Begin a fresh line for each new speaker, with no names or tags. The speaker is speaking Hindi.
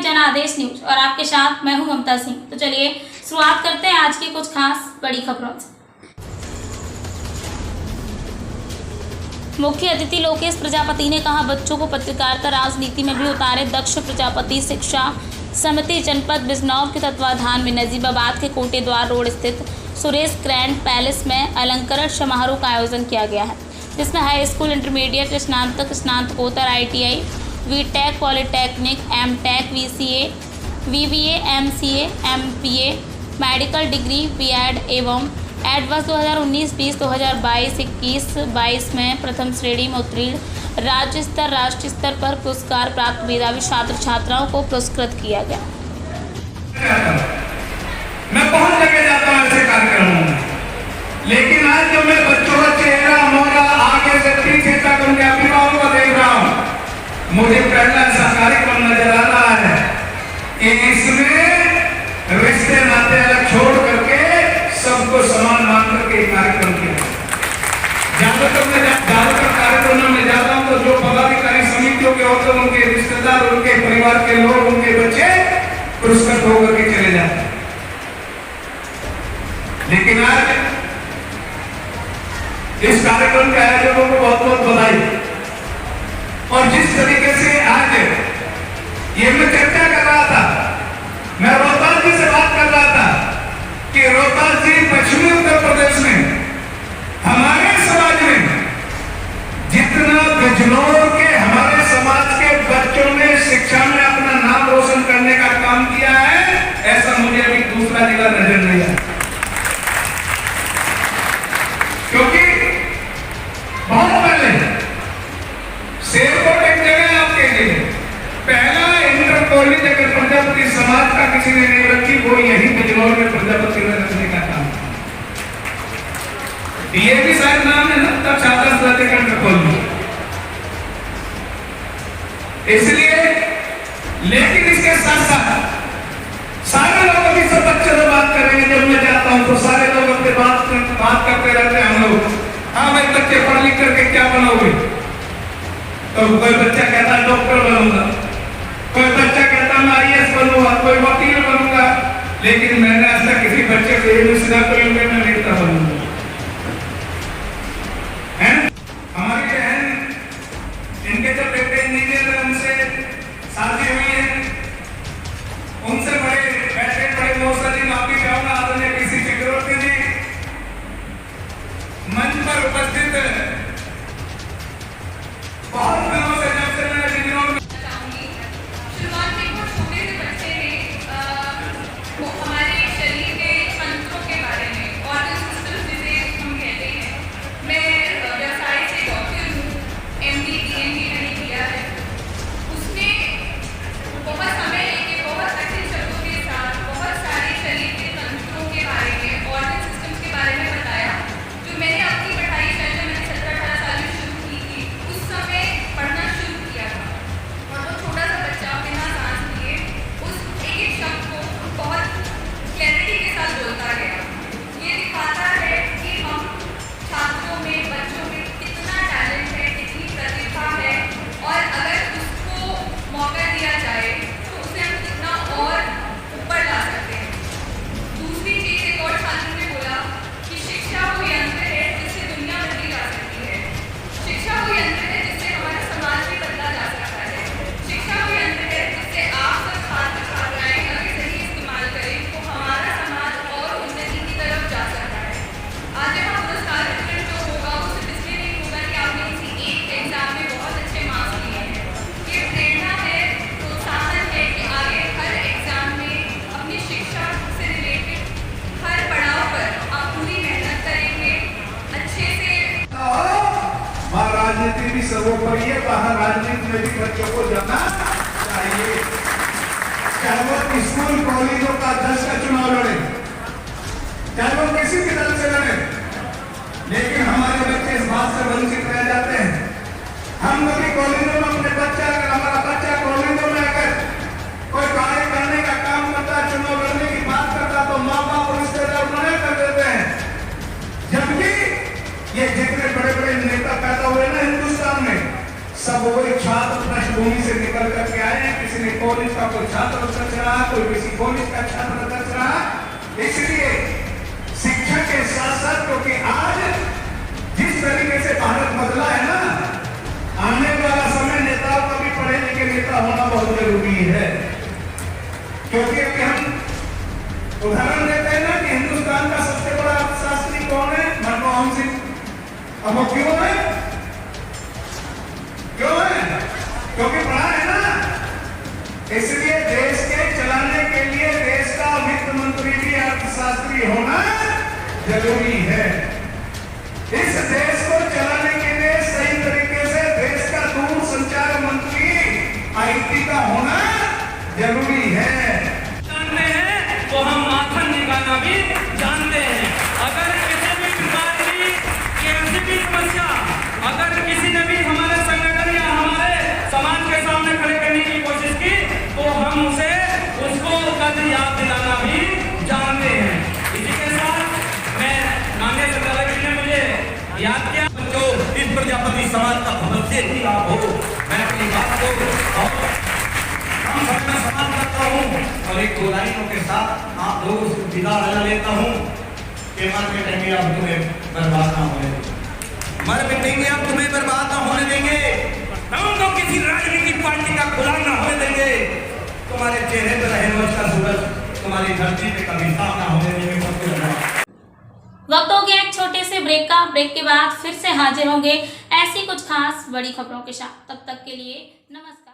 जनादेश न्यूज और आपके साथ मैं हूं ममता सिंह। तो चलिए शुरुआत करते हैं आज की कुछ खास बड़ी खबरों से। मुख्य अतिथि लोकेश प्रजापति ने कहा, बच्चों को पत्रकारिता राजनीति में भी उतारे। दक्ष प्रजापति शिक्षा समिति जनपद बिजनौर के तत्वाधान में नजीबाबाद के कोटे द्वार रोड स्थित सुरेश ग्रैंड पैलेस में अलंकरण समारोह का आयोजन किया गया है, जिसमें हाई स्कूल, इंटरमीडिएट, स्नातक, स्नातकोत्तर, ITI, VTech, polytechnic, MTech, VCA, VBA, MCA, MPA, medical degree, BEd एवं एडवर्स 2019-20, 2022-21 में प्रथम श्रेणी में उत्तीर्ण राज्य स्तर, राष्ट्रीय स्तर पर पुरस्कार प्राप्त मेधावी छात्र छात्राओं को पुरस्कृत किया गया।
मैं बहुत जगह जाता हूँ ऐसे कार्यक्रमों में, लेकिन आज जब मैं बच्चों का चेहरा मोरा आगे से पीछे तक उनके अभिभावकों को देख रहा हूँ, मुझे पहला ऐसा कार्यक्रम नजर आ रहा है कि इसमें रिश्ते नाते अलग छोड़ करके सबको समान मान करके कार्यक्रम किया। ज्यादातर कार्यक्रमों में जाता हूँ तो जो पदाधिकारी समितियों के होते हैं, उनके रिश्तेदार, उनके परिवार के लोग, उनके बच्चे पुरस्कृत होकर के चले जाते हैं। लेकिन आज इस कार्यक्रम के आयोजकों को बहुत बहुत बधाई। और जिस तरीके से आज ये मैं चर्चा कर रहा था, मैं रोहतास जी से बात कर रहा था कि रोहतास जी पश्चिमी उत्तर प्रदेश में हमारे समाज में जितना बिजनौर के हमारे समाज के बच्चों ने शिक्षा में अपना नाम रोशन करने का काम किया है, ऐसा मुझे अभी दूसरा जिला नजर नहीं आया। क्योंकि बहुत पहले शेरकोट एक जगह आपके लिए पहला इंटर कॉलेज अगर प्रजापति समाज का किसी ने नहीं रखी, वो यही बिजनौर में प्रजापति में रखने का काम। ये भी शायद नाम है ना, तब छात्र स्नातक इंटर कॉलेज। इसलिए लेकिन इसके साथ साथ सारे लोग अभी सब बच्चों से बात करेंगे। जब मैं जाता हूं तो सारे लोग अपने बात करते रहते हैं। हम लोग, हाँ भाई बच्चे पढ़ लिख करके क्या बनोगे? तो कोई बच्चा कहता है डॉक्टर बनूंगा, कोई बच्चा कहता मैं IAS बनूंगा, कोई वकील बनूंगा। लेकिन मैंने आज तक किसी बच्चे को ये नहीं सुना कोई मैं नेता बनूंगा। हमारी बहन, इनके जो बेटे इंजीनियर है, उनसे शादी हुई है, उनसे बड़े मौसा जी माफी चाहूंगा, आदरणीय PC चक्रवर्ती जी मंच पर उपस्थित बहुत दिनों से जब से मैं बिजनौर में
शुरुआत में बहुत छोटे से बच्चे ने हमारे शरीर के तंत्रों के बारे में और जिसे हम कहते हैं, मैं व्यवसाय से डॉक्टर हूँ, MD DND मैंने किया है। उसने बहुत समय लेके बहुत अच्छे शब्दों के साथ बहुत सारे शरीर के तंत्रों के बारे में, ऑर्गन सिस्टम्स के बारे में बताया, जो मैंने अपनी पढ़ाई शायद मैंने 17-18 साल में शुरू की थी, उस समय पढ़ना शुरू किया था। और वो छोटा सा बच्चा बिना सांस लिए उस एक शब्द को बहुत क्लैरिटी के साथ बोलता गया। ये दिखाता है कि हम छात्रों में, बच्चों में कितना टैलेंट है, कितनी प्रतिभा है, और अगर उसको मौका दिया जाए तो उसे हम कितना और ऊपर ला सकते हैं। दूसरी चीज़ एक और छात्र ने बोला कि शिक्षा वो यंत्र है जिससे दुनिया बदली जा सकती है। शिक्षा वो यंत्र है जिससे हमारा समाज भी बदला जा सकता है। शिक्षा वो यंत्र है जिससे आप सब छात्र छात्राएं अगर सही इस्तेमाल करें तो हमारा समाज और उन्नति की तरफ जा सकता है। आज जब हम पुरस्कार वितरण जो होगा वो सिर्फ इसलिए नहीं होगा कि आपने किसी एक एग्जाम में बहुत अच्छे मार्क्स लिए हैं। ये प्रेरणा है, प्रोत्साहन है कि आगे हर एग्जाम में अपनी शिक्षा से रिलेटेड हर पड़ाव पर आप पूरी मेहनत करेंगे, अच्छे से।
वहाँ राजनीति भी सर्वोपरि है, वहाँ राजनीति में भी बच्चों को जाना चाहिए। चाहे वो स्कूल कॉलेजों का 10 का चुनाव लड़े, चाहे वो किसी भी दल से लड़े, लेकिन हमारे बच्चे इस बात से वंचित रह जाते हैं। हम कभी कॉलेजों में अपने बच्चा, अगर हमारा बच्चा कॉलेजों में अगर कोई कार्य करने का काम करता, चुनाव लड़ने की बात करता, तो माँ बाप और रिश्तेदार मना कर देते हैं। जबकि ये जितने बड़े बड़े नेता पैदा हुए ना हिंदुस्तान में, सब वो छात्र पृष्ठभूमि से निकल करके आए हैं। किसी ने किसी कॉलेज का कोई छात्र अध्यक्ष रहा, कोई किसी कॉलेज का छात्र अध्यक्ष रहा। इसलिए शिक्षा के साथ साथ, क्योंकि आज जिस तरीके से भारत बदला है ना, आने वाला समय नेताओं का भी पढ़े लिखे नेता होना बहुत जरूरी है। क्योंकि अभी हम उदाहरण देते हैं ना कि हिंदुस्तान का सबसे बड़ा अर्थशास्त्री कौन है? मनमोहन सिंह। अब वो क्यों है? क्यों है? क्योंकि पढ़ा है ना। इसलिए देश के चलाने के लिए देश का वित्त मंत्री भी अर्थशास्त्री होना जरूरी है। इस देश को चलाने के लिए सही तरीके से देश का दूर संचार मंत्री आईटी का होना जरूरी है।
जानते हैं तो हम माखन निकालना भी जानते हैं। अगर किसी भी प्रकार की कैसी भी समस्या अगर किसी ने भी हमारे संगठन या हमारे समाज के सामने खड़े करने की कोशिश की तो हम उसको कद याद दिलाना भी जानते हैं। इसी के साथ मैं माननीय संचालक जी ने मुझे याद किया जो इस प्रजापति समाज का भविष्य ही आप हो। मैं अपनी बात को हम सबका सम्मान करता हूँ और एक दो लाइनों के साथ आप लोगों से विदा लेता हूँ कि मर मिटेंगे अब तुम्हें बर्बाद ना होने देंगे। मर मिटेंगे अब तुम्हें बर्बाद ना होने देंगे। हम तो किसी राजनीतिक पार्टी का गुलाम ना होने देंगे। तुम्हारे चेहरे पर रहे रोज का सूरज तुम्हारी धरती पे कभी साफ ना होने देंगे।
वक्त हो गया एक छोटे से ब्रेक का। ब्रेक के बाद फिर से हाजिर होंगे ऐसी कुछ खास बड़ी खबरों के साथ। तब तक के लिए नमस्कार।